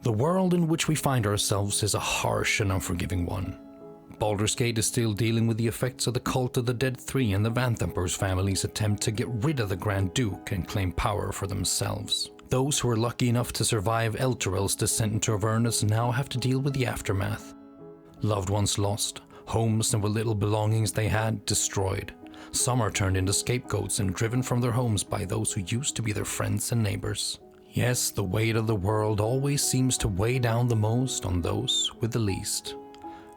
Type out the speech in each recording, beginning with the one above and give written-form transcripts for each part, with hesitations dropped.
The world in which we find ourselves is a harsh and unforgiving one. Baldur's Gate is still dealing with the effects of the Cult of the Dead 3 and the Vanthampur's family's attempt to get rid of the Grand Duke and claim power for themselves. Those who were lucky enough to survive Elturel's descent into Avernus now have to deal with the aftermath. Loved ones lost, homes and what little belongings they had destroyed. Some are turned into scapegoats and driven from their homes by those who used to be their friends and neighbors. Yes, the weight of the world always seems to weigh down the most on those with the least.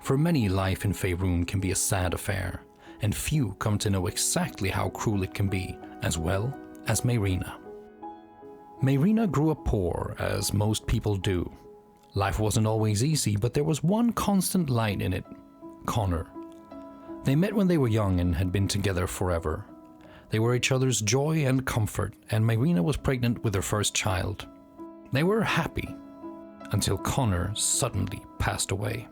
For many, life in Faerun can be a sad affair, and few come to know exactly how cruel it can be, as well as Mayrina. Mayrina grew up poor, as most people do. Life wasn't always easy, but there was one constant light in it: Connor. They met when they were young and had been together forever. They were each other's joy and comfort, and Mayrina was pregnant with her first child. They were happy, until Connor suddenly passed away.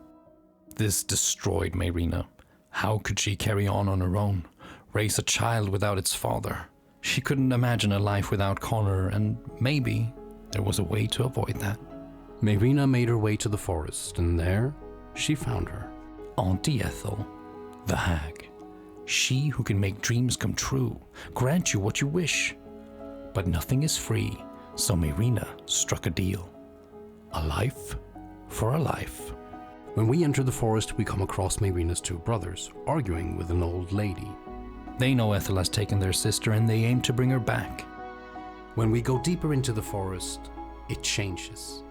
This destroyed Mayrina. How could she carry on her own, raise a child without its father? She couldn't imagine a life without Connor, and maybe there was a way to avoid that. Mayrina made her way to the forest, and there she found her. Auntie Ethel, the hag. She who can make dreams come true, grant you what you wish. But nothing is free, so Mayrina struck a deal. A life for a life. When we enter the forest, we come across Mayrina's two brothers, arguing with an old lady. They know Ethel has taken their sister and they aim to bring her back. When we go deeper into the forest, it changes.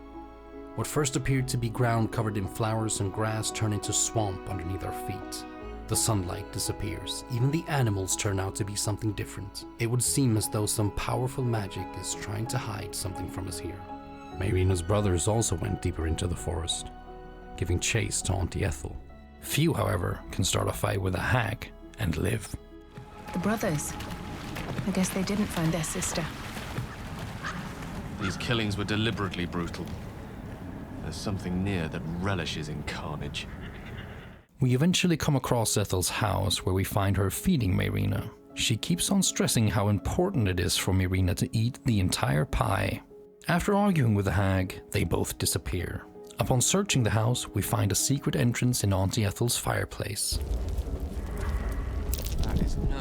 What first appeared to be ground covered in flowers and grass turn into swamp underneath our feet. The sunlight disappears. Even the animals turn out to be something different. It would seem as though some powerful magic is trying to hide something from us here. Mayrina's brothers also went deeper into the forest, giving chase to Auntie Ethel. Few, however, can start a fight with a hag and live. The brothers. I guess they didn't find their sister. These killings were deliberately brutal. There's something near that relishes in carnage. We eventually come across Ethel's house, where we find her feeding Mayrina. She keeps on stressing how important it is for Mayrina to eat the entire pie. After arguing with the hag, they both disappear. Upon searching the house, we find a secret entrance in Auntie Ethel's fireplace. That is no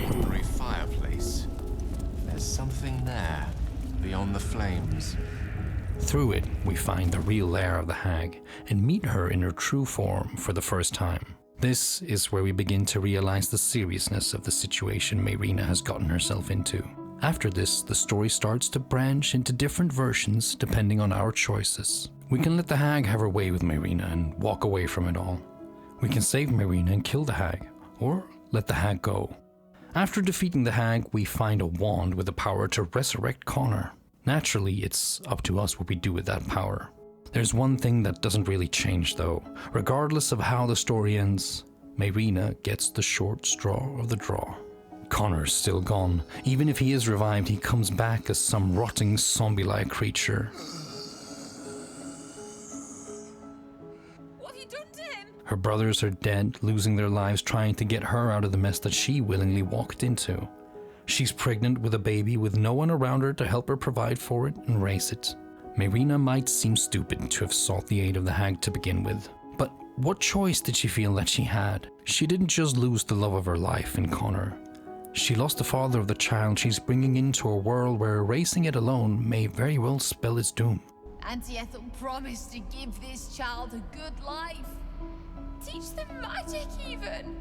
ordinary fireplace. There's something there, beyond the flames. Through it, we find the real lair of the hag and meet her in her true form for the first time. This is where we begin to realize the seriousness of the situation Mayrina has gotten herself into. After this, the story starts to branch into different versions depending on our choices. We can let the hag have her way with Mayrina and walk away from it all. We can save Mayrina and kill the hag, or let the hag go. After defeating the hag, we find a wand with the power to resurrect Connor. Naturally, it's up to us what we do with that power. There's one thing that doesn't really change though. Regardless of how the story ends, Mayrina gets the short straw of the draw. Connor's still gone. Even if he is revived, he comes back as some rotting zombie-like creature. What have you done to him? Her brothers are dead, losing their lives trying to get her out of the mess that she willingly walked into. She's pregnant with a baby with no one around her to help her provide for it and raise it. Mayrina might seem stupid to have sought the aid of the hag to begin with, but what choice did she feel that she had? She didn't just lose the love of her life in Connor. She lost the father of the child she's bringing into a world where raising it alone may very well spell its doom. Auntie Ethel promised to give this child a good life. Teach them magic even.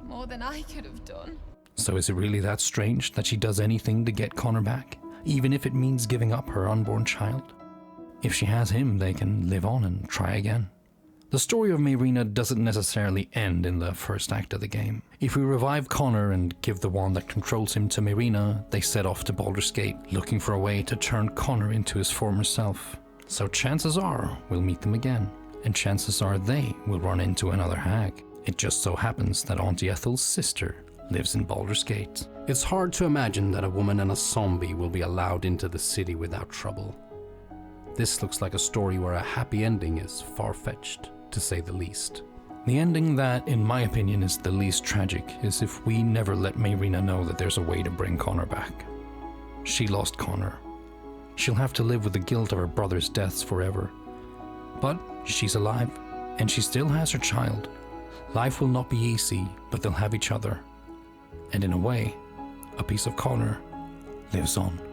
More than I could have done. So is it really that strange that she does anything to get Connor back, even if it means giving up her unborn child? If she has him, they can live on and try again. The story of Mayrina doesn't necessarily end in the first act of the game. If we revive Connor and give the wand that controls him to Mayrina, they set off to Baldur's Gate, looking for a way to turn Connor into his former self. So chances are we'll meet them again, and chances are they will run into another hag. It just so happens that Auntie Ethel's sister lives in Baldur's Gate. It's hard to imagine that a woman and a zombie will be allowed into the city without trouble. This looks like a story where a happy ending is far-fetched, to say the least. The ending that, in my opinion, is the least tragic is if we never let Mayrina know that there's a way to bring Connor back. She lost Connor, she'll have to live with the guilt of her brother's deaths forever. But she's alive, and she still has her child. Life will not be easy, but they'll have each other. And in a way, a piece of Connor lives on.